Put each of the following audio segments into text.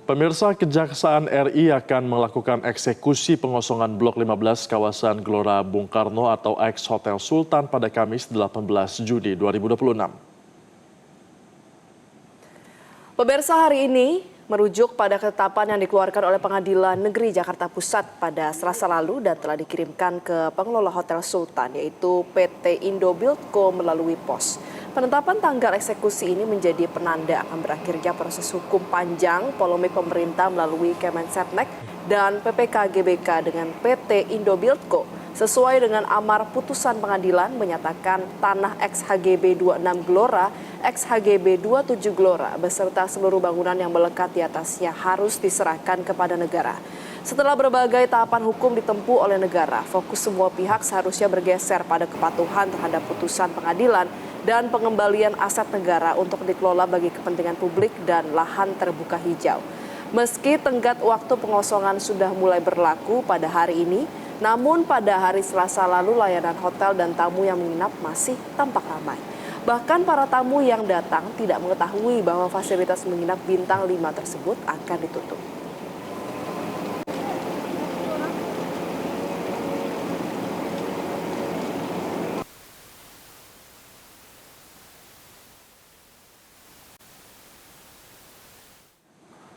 Pemirsa, Kejaksaan RI akan melakukan eksekusi pengosongan Blok 15 kawasan Gelora Bung Karno atau ex Hotel Sultan pada Kamis 18 Juni 2026. Pemirsa, hari ini merujuk pada ketetapan yang dikeluarkan oleh Pengadilan Negeri Jakarta Pusat pada Selasa lalu dan telah dikirimkan ke pengelola Hotel Sultan, yaitu PT Indobuildco melalui pos. Penetapan tanggal eksekusi ini menjadi penanda akan berakhirnya proses hukum panjang polemik pemerintah melalui Kemensetnek dan PPK GBK dengan PT Indobuildco. Sesuai dengan amar putusan pengadilan menyatakan tanah ex-HGB 26 Gelora, ex-HGB 27 Gelora beserta seluruh bangunan yang melekat di atasnya harus diserahkan kepada negara. Setelah berbagai tahapan hukum ditempuh oleh negara, fokus semua pihak seharusnya bergeser pada kepatuhan terhadap putusan pengadilan dan pengembalian aset negara untuk dikelola bagi kepentingan publik dan lahan terbuka hijau. Meski tenggat waktu pengosongan sudah mulai berlaku pada hari ini, namun pada hari Selasa lalu layanan hotel dan tamu yang menginap masih tampak ramai. Bahkan para tamu yang datang tidak mengetahui bahwa fasilitas menginap bintang 5 tersebut akan ditutup.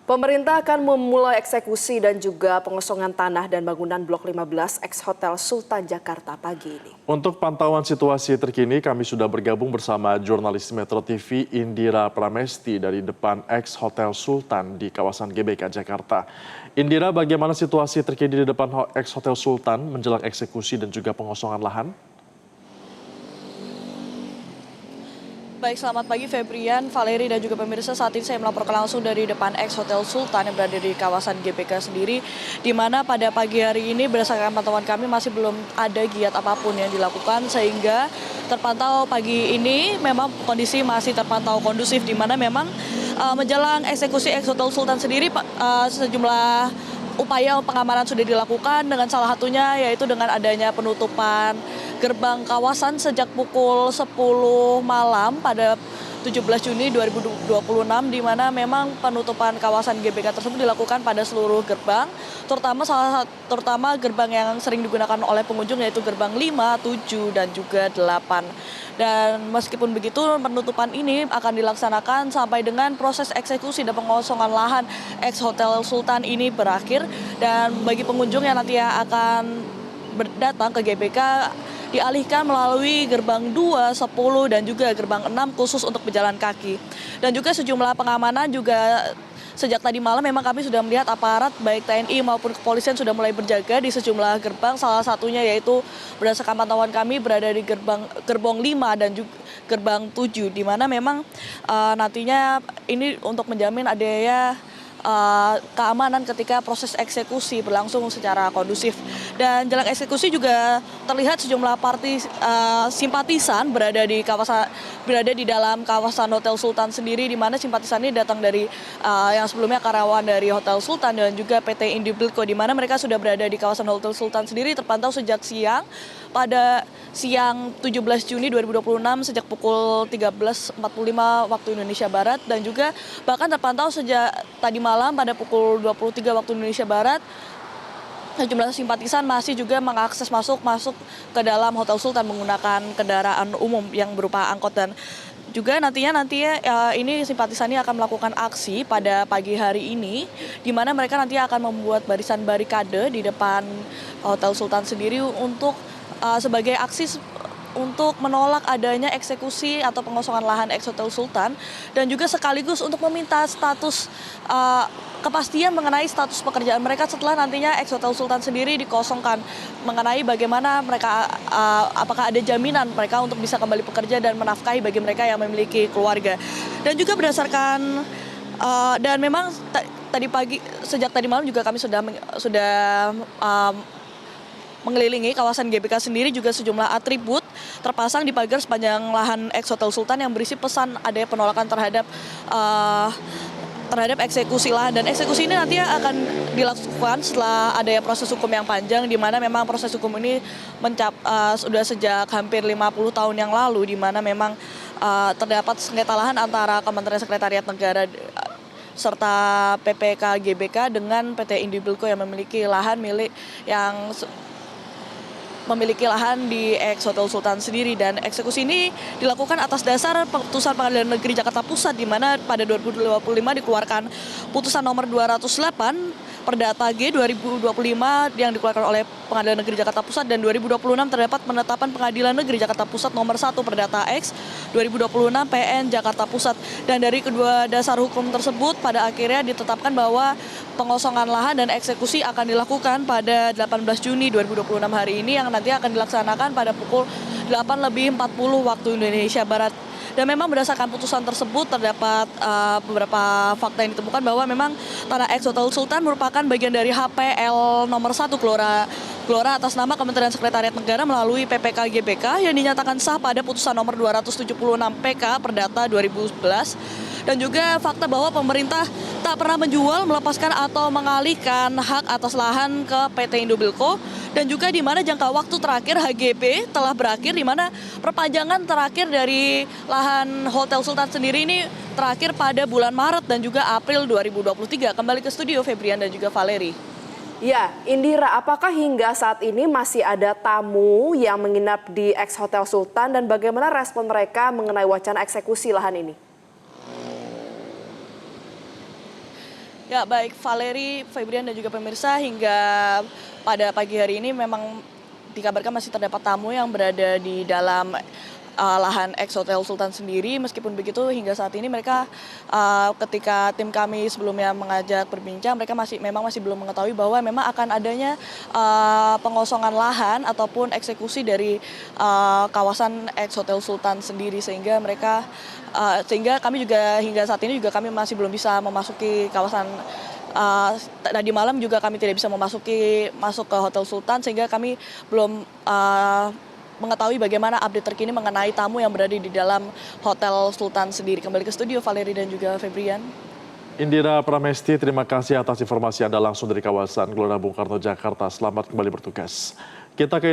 Pemerintah akan memulai eksekusi dan juga pengosongan tanah dan bangunan Blok 15 ex Hotel Sultan Jakarta pagi ini. Untuk pantauan situasi terkini, kami sudah bergabung bersama jurnalis Metro TV Indira Pramesti dari depan ex Hotel Sultan di kawasan GBK Jakarta. Indira, bagaimana situasi terkini di depan ex Hotel Sultan menjelang eksekusi dan juga pengosongan lahan? Baik, selamat pagi Febrian, Valeri dan juga pemirsa. Saat ini saya melaporkan langsung dari depan ex Hotel Sultan yang berada di kawasan GBK sendiri, di mana pada pagi hari ini berdasarkan pantauan kami masih belum ada giat apapun yang dilakukan, sehingga terpantau pagi ini memang kondisi masih terpantau kondusif, di mana memang menjelang eksekusi ex Hotel Sultan sendiri sejumlah upaya pengamanan sudah dilakukan, dengan salah satunya yaitu dengan adanya penutupan gerbang kawasan sejak pukul 10 malam pada 17 Juni 2026, di mana memang penutupan kawasan GBK tersebut dilakukan pada seluruh gerbang, terutama gerbang yang sering digunakan oleh pengunjung yaitu gerbang 5, 7, dan juga 8. Dan meskipun begitu, penutupan ini akan dilaksanakan sampai dengan proses eksekusi dan pengosongan lahan ex Hotel Sultan ini berakhir. Dan bagi pengunjung yang nanti akan datang ke GBK, dialihkan melalui gerbang 2, 10, dan juga gerbang 6 khusus untuk pejalan kaki. Dan juga sejumlah pengamanan juga sejak tadi malam memang kami sudah melihat aparat baik TNI maupun kepolisian sudah mulai berjaga di sejumlah gerbang. Salah satunya yaitu berdasarkan pantauan kami berada di gerbang 5 dan juga gerbang 7, di mana memang nantinya ini untuk menjamin adanya keamanan ketika proses eksekusi berlangsung secara kondusif. Dan jelang eksekusi juga terlihat sejumlah parti simpatisan berada di dalam kawasan Hotel Sultan sendiri, di mana simpatisan ini datang dari yang sebelumnya karyawan dari Hotel Sultan dan juga PT Indobuildco, di mana mereka sudah berada di kawasan Hotel Sultan sendiri terpantau sejak siang. Pada siang 17 Juni 2026 sejak pukul 13.45 waktu Indonesia Barat, dan juga bahkan terpantau sejak tadi malam pada pukul 23 waktu Indonesia Barat sejumlah simpatisan masih juga mengakses masuk ke dalam Hotel Sultan menggunakan kendaraan umum yang berupa angkot. Dan juga nantinya ini simpatisan ini akan melakukan aksi pada pagi hari ini, di mana mereka nanti akan membuat barisan barikade di depan Hotel Sultan sendiri untuk sebagai aksi untuk menolak adanya eksekusi atau pengosongan lahan ex Hotel Sultan, dan juga sekaligus untuk meminta status kepastian mengenai status pekerjaan mereka setelah nantinya ex Hotel Sultan sendiri dikosongkan, mengenai bagaimana mereka apakah ada jaminan mereka untuk bisa kembali bekerja dan menafkahi bagi mereka yang memiliki keluarga. Dan juga berdasarkan dan memang sejak tadi malam juga kami sudah mengelilingi kawasan GBK sendiri, juga sejumlah atribut terpasang di pagar sepanjang lahan ex Hotel Sultan yang berisi pesan adanya penolakan terhadap eksekusi lahan. Dan eksekusi ini nantinya akan dilakukan setelah adanya proses hukum yang panjang, di mana memang proses hukum ini sudah sejak hampir 50 tahun yang lalu, di mana memang terdapat sengketa lahan antara Kementerian Sekretariat Negara serta PPK GBK dengan PT Indobilco yang memiliki lahan di ex Hotel Sultan sendiri, dan eksekusi ini dilakukan atas dasar putusan Pengadilan Negeri Jakarta Pusat di mana pada 2025 dikeluarkan putusan nomor 208 Perdata G 2025 yang dikeluarkan oleh Pengadilan Negeri Jakarta Pusat, dan 2026 terdapat penetapan Pengadilan Negeri Jakarta Pusat nomor 1 Perdata X 2026 PN Jakarta Pusat. Dan dari kedua dasar hukum tersebut pada akhirnya ditetapkan bahwa pengosongan lahan dan eksekusi akan dilakukan pada 18 Juni 2026 hari ini yang nanti akan dilaksanakan pada pukul 8:40 waktu Indonesia Barat. Dan memang berdasarkan putusan tersebut terdapat beberapa fakta yang ditemukan bahwa memang tanah ex Hotel Sultan merupakan bagian dari HPL nomor 1 Gelora atas nama Kementerian Sekretariat Negara melalui PPK GBK yang dinyatakan sah pada putusan nomor 276 PK Perdata 2011. Dan juga fakta bahwa pemerintah tak pernah menjual, melepaskan atau mengalihkan hak atas lahan ke PT Indobilco, dan juga di mana jangka waktu terakhir HGP telah berakhir, di mana perpanjangan terakhir dari lahan Hotel Sultan sendiri ini terakhir pada bulan Maret dan juga April 2023. Kembali ke studio Febrian dan juga Valeri. Ya, Indira, apakah hingga saat ini masih ada tamu yang menginap di ex Hotel Sultan dan bagaimana respon mereka mengenai wacana eksekusi lahan ini? Ya, baik Valeri, Febrian dan juga pemirsa, hingga pada pagi hari ini memang dikabarkan masih terdapat tamu yang berada di dalam lahan ex Hotel Sultan sendiri. Meskipun begitu hingga saat ini mereka ketika tim kami sebelumnya mengajak berbincang, mereka memang masih belum mengetahui bahwa memang akan adanya pengosongan lahan ataupun eksekusi dari kawasan ex Hotel Sultan sendiri, sehingga kami juga hingga saat ini juga kami masih belum bisa memasuki kawasan. Tadi malam juga kami tidak bisa masuk ke Hotel Sultan, sehingga kami belum mengetahui bagaimana update terkini mengenai tamu yang berada di dalam Hotel Sultan sendiri. Kembali ke studio Valeri dan juga Febrian. Indira Pramesti, terima kasih atas informasi Anda langsung dari kawasan Gelora Bung Karno, Jakarta. Selamat kembali bertugas. Kita ke